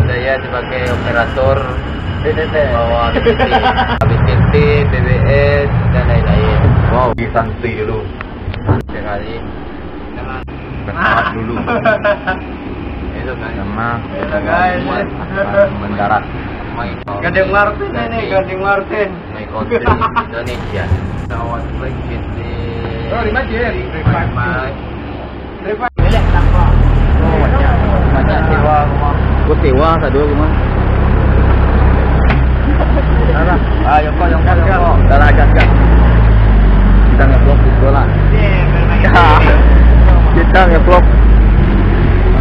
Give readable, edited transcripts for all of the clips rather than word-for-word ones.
Saya sebagai operator bawa BTT, BBS dan lain-lain. Wow, santai dulu. Sekali Bersemangat dulu. itu kan Sama kita guys. mendarat. Gading Martin ini, Gading Martin. My country Indonesia. Now I'm bringing the Oh, di masjid. my Milik tanpa. Oh, banyak sewa rumah. Gua sewa satu rumah. Ayo kok yang kok. Dah gas. Kita ngeblok itu lah. Kita ngeblok.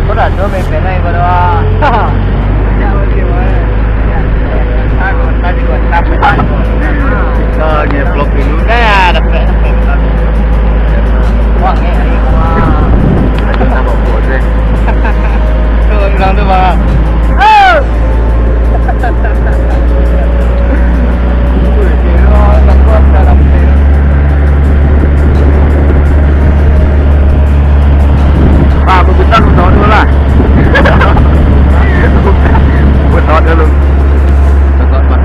Kau dah tahu bagaimana berdoa? Aku tadi gua tapi Kita ngeblok dulu. Dapat. Wah, ini wah. Aduh nama bos. Tuh, bilang tuh bang. Pak, aku bentar pesawat dulu lah. Pesawat dulu. Pesawat Pak.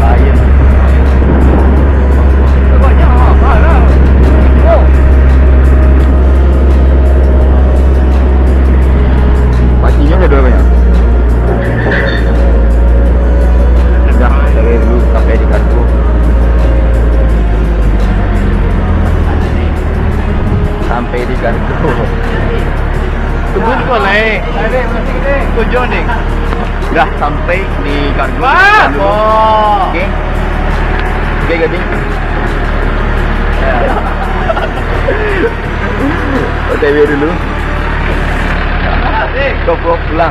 Lain. Pastinya ada dua banyak. Dah, dari dulu sampai di kartu. Sampai di kartu. Tunggu kau naik. Tujuh nih. Dah sampai di kartu. Wah, Dulu. oh. Oke. Oke, gading. OTW dulu. Go pulang.